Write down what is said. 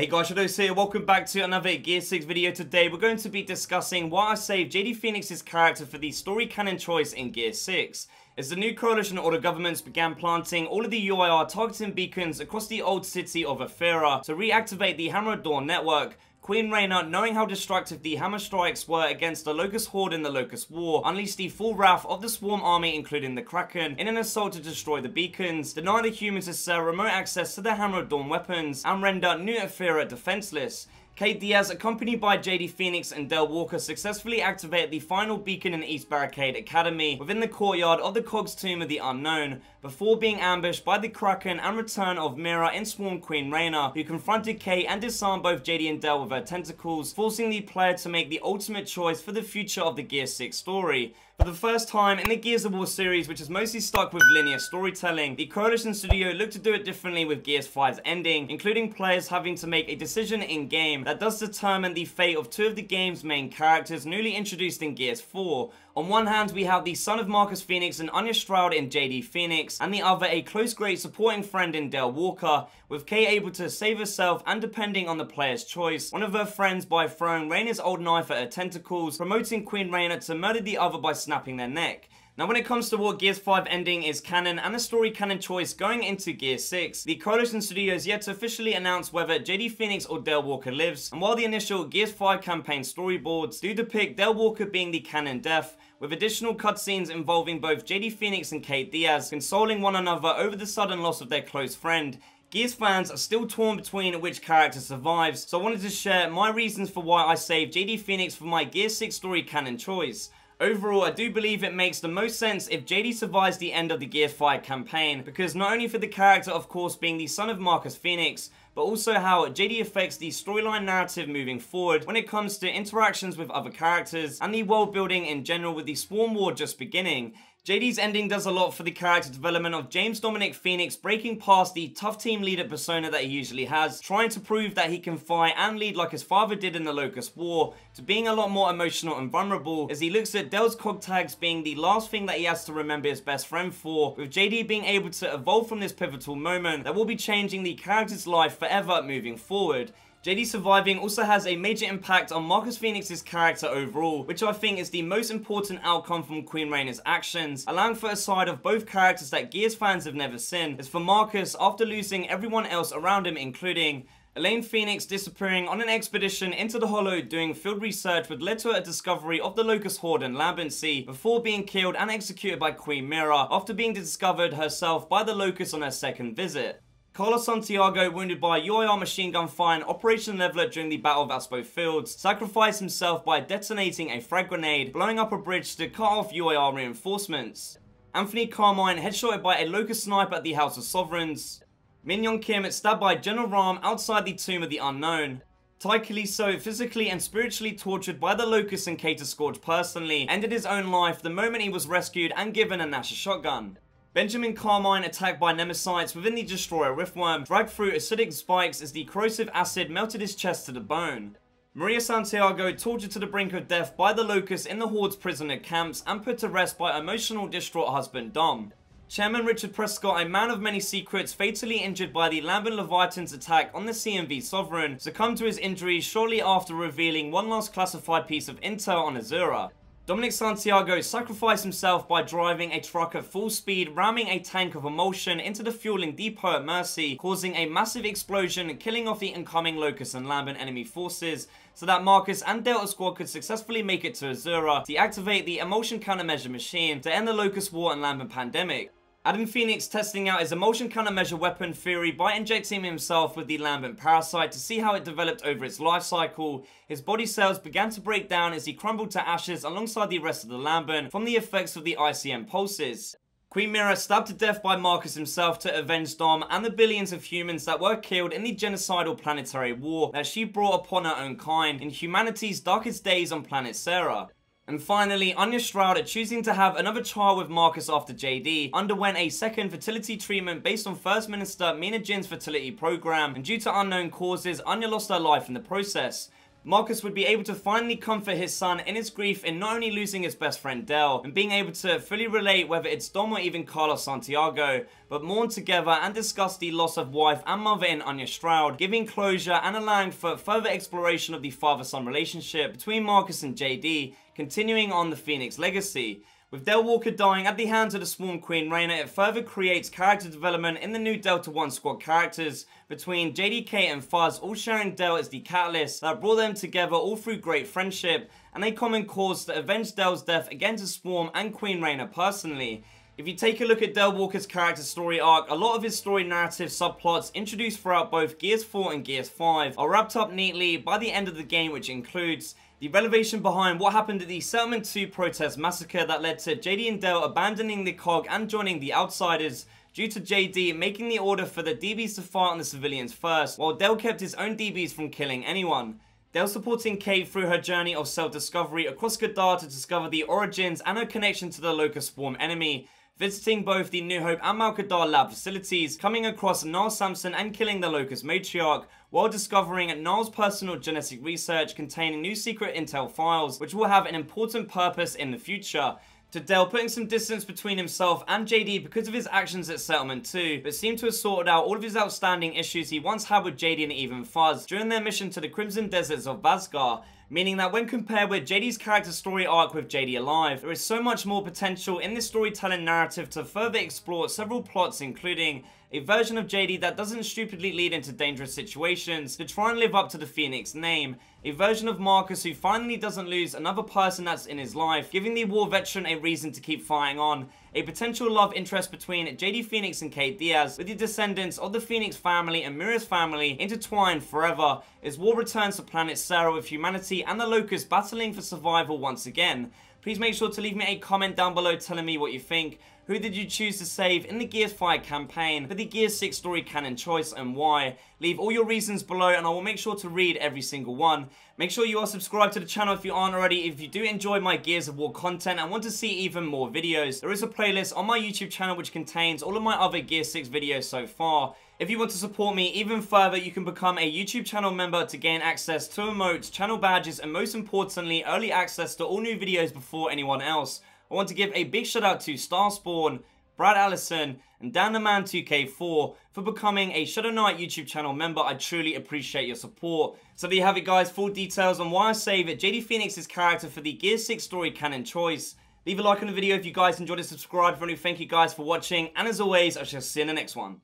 Hey guys, Shadowz here, welcome back to another Gear 6 video. Today we're going to be discussing why I saved JD Fenix's character for the story canon choice in Gear 6. As the new coalition order governments began planting all of the UIR targeting beacons across the old city of Aethera to reactivate the Hammer of Dawn network, Queen Reyna, knowing how destructive the hammer strikes were against the Locust Horde in the Locust War, unleashed the full wrath of the Swarm army including the Kraken in an assault to destroy the beacons, deny the humans remote access to the Hammer of Dawn weapons, and render New Aethera defenseless. Kate Diaz, accompanied by JD Fenix and Del Walker, successfully activated the final beacon in East Barricade Academy within the courtyard of the Cog's Tomb of the Unknown, before being ambushed by the Kraken and return of Mira in Swarm Queen Reyna, who confronted Kate and disarmed both JD and Del with her tentacles, forcing the player to make the ultimate choice for the future of the Gear 6 story. For the first time in the Gears of War series, which is mostly stuck with linear storytelling, the Coalition Studio looked to do it differently with Gears 5's ending, including players having to make a decision in-game that does determine the fate of two of the game's main characters newly introduced in Gears 4. On one hand, we have the son of Marcus Fenix and Anya Stroud in JD Fenix, and the other a close great supporting friend in Del Walker, with Kate able to save herself and, depending on the player's choice, one of her friends by throwing Reyna's old knife at her tentacles, promoting Queen Reyna to murder the other by snapping their neck. Now when it comes to what Gears 5 ending is canon and the story canon choice going into Gear 6, the Coalition Studio is yet to officially announce whether JD Fenix or Del Walker lives, and while the initial Gears 5 campaign storyboards do depict Del Walker being the canon death, with additional cutscenes involving both JD Fenix and Kate Diaz consoling one another over the sudden loss of their close friend, Gears fans are still torn between which character survives, so I wanted to share my reasons for why I saved JD Fenix for my Gear 6 story canon choice. Overall, I do believe it makes the most sense if JD survives the end of the Gears 5 campaign, because not only for the character of course being the son of Marcus Fenix, but also how JD affects the storyline narrative moving forward when it comes to interactions with other characters and the world building in general with the Swarm War just beginning. JD's ending does a lot for the character development of James Dominic Fenix breaking past the tough team leader persona that he usually has, trying to prove that he can fight and lead like his father did in the Locust War, to being a lot more emotional and vulnerable as he looks at Del's cog tags being the last thing that he has to remember his best friend for, with JD being able to evolve from this pivotal moment that will be changing the character's life forever moving forward. JD surviving also has a major impact on Marcus Fenix's character overall, which I think is the most important outcome from Queen Reyna's actions, allowing for a side of both characters that Gears fans have never seen, as for Marcus after losing everyone else around him, including Elaine Fenix disappearing on an expedition into the Hollow doing field research which led to a discovery of the Locust Horde and Lambency before being killed and executed by Queen Mira after being discovered herself by the Locust on her second visit. Carlos Santiago, wounded by UIR machine gun fire and Operation Leveler during the Battle of Aspo Fields, sacrificed himself by detonating a frag grenade, blowing up a bridge to cut off UIR reinforcements. Anthony Carmine, headshotted by a Locust sniper at the House of Sovereigns. Min Young Kim, stabbed by General Ram outside the Tomb of the Unknown. Tai Kaliso, physically and spiritually tortured by the Locust and Cater Scourge personally, ended his own life the moment he was rescued and given a Nasher shotgun. Benjamin Carmine, attacked by Nemesites within the Destroyer Riftworm, dragged through acidic spikes as the corrosive acid melted his chest to the bone. Maria Santiago, tortured to the brink of death by the Locust in the Horde's prisoner camps and put to rest by emotional distraught husband Dom. Chairman Richard Prescott, a man of many secrets, fatally injured by the Lambent Leviathan's attack on the CMV Sovereign, succumbed to his injuries shortly after revealing one last classified piece of intel on Azura. Dominic Santiago sacrificed himself by driving a truck at full speed, ramming a tank of emulsion into the fueling depot at Mercy, causing a massive explosion, killing off the incoming Locust and Lambent enemy forces, so that Marcus and Delta Squad could successfully make it to Azura to deactivate the emulsion countermeasure machine to end the Locust War and Lambent pandemic. Adam Fenix testing out his emulsion countermeasure weapon theory by injecting himself with the Lambent parasite to see how it developed over its life cycle. His body cells began to break down as he crumbled to ashes alongside the rest of the Lambent from the effects of the ICM pulses. Queen Mira, stabbed to death by Marcus himself to avenge Dom and the billions of humans that were killed in the genocidal planetary war that she brought upon her own kind in humanity's darkest days on planet Sarah. And finally, Anya Stroud, choosing to have another child with Marcus after JD, underwent a second fertility treatment based on First Minister Mina Jin's fertility program, and due to unknown causes, Anya lost her life in the process. Marcus would be able to finally comfort his son in his grief in not only losing his best friend Del, and being able to fully relate whether it's Dom or even Carlos Santiago, but mourn together and discuss the loss of wife and mother in Anya Stroud, giving closure and allowing for further exploration of the father-son relationship between Marcus and JD, continuing on the Fenix legacy. With Del Walker dying at the hands of the Swarm Queen Raina, it further creates character development in the new Delta One squad characters between JDK and Fuzz, all sharing Del as the catalyst that brought them together all through great friendship and a common cause to avenge Del's death against the Swarm and Queen Raina personally. If you take a look at Del Walker's character story arc, a lot of his story narrative subplots introduced throughout both Gears 4 and Gears 5 are wrapped up neatly by the end of the game, which includes the revelation behind what happened at the Settlement 2 protest massacre that led to JD and Del abandoning the COG and joining the Outsiders, due to JD making the order for the DBs to fire on the civilians first, while Del kept his own DBs from killing anyone. Del supporting Kate through her journey of self-discovery across Gadar to discover the origins and her connection to the Locust Swarm enemy, visiting both the New Hope and Malkadar lab facilities, coming across Niles Sampson and killing the Locust Matriarch, while discovering Niles' personal genetic research containing new secret intel files, which will have an important purpose in the future. To Del putting some distance between himself and JD because of his actions at Settlement 2, but seemed to have sorted out all of his outstanding issues he once had with JD and even Fuzz during their mission to the Crimson Deserts of Vazgar, meaning that when compared with JD's character story arc with JD Alive, there is so much more potential in this storytelling narrative to further explore several plots, including a version of JD that doesn't stupidly lead into dangerous situations to try and live up to the Fenix name, a version of Marcus who finally doesn't lose another person that's in his life, giving the war veteran a reason to keep fighting on, a potential love interest between JD Fenix and Kate Diaz, with the descendants of the Fenix family and Mira's family intertwined forever, as war returns to planet Sarah with humanity and the Locust battling for survival once again. Please make sure to leave me a comment down below telling me what you think. Who did you choose to save in the Gears 5 campaign for the Gears 6 story canon choice, and why? Leave all your reasons below and I will make sure to read every single one. Make sure you are subscribed to the channel if you aren't already. If you do enjoy my Gears of War content and want to see even more videos, there is a playlist on my YouTube channel which contains all of my other Gears 6 videos so far. If you want to support me even further, you can become a YouTube channel member to gain access to emotes, channel badges, and most importantly, early access to all new videos before anyone else. I want to give a big shout out to Starspawn, Brad Allison, and Dan the Man 2K4 for becoming a Shadow Knight YouTube channel member. I truly appreciate your support. So there you have it, guys, full details on why I saved JD Fenix's character for the Gears 6 story canon choice. Leave a like on the video if you guys enjoyed it, subscribe for new. Thank you guys for watching, and as always, I shall see you in the next one.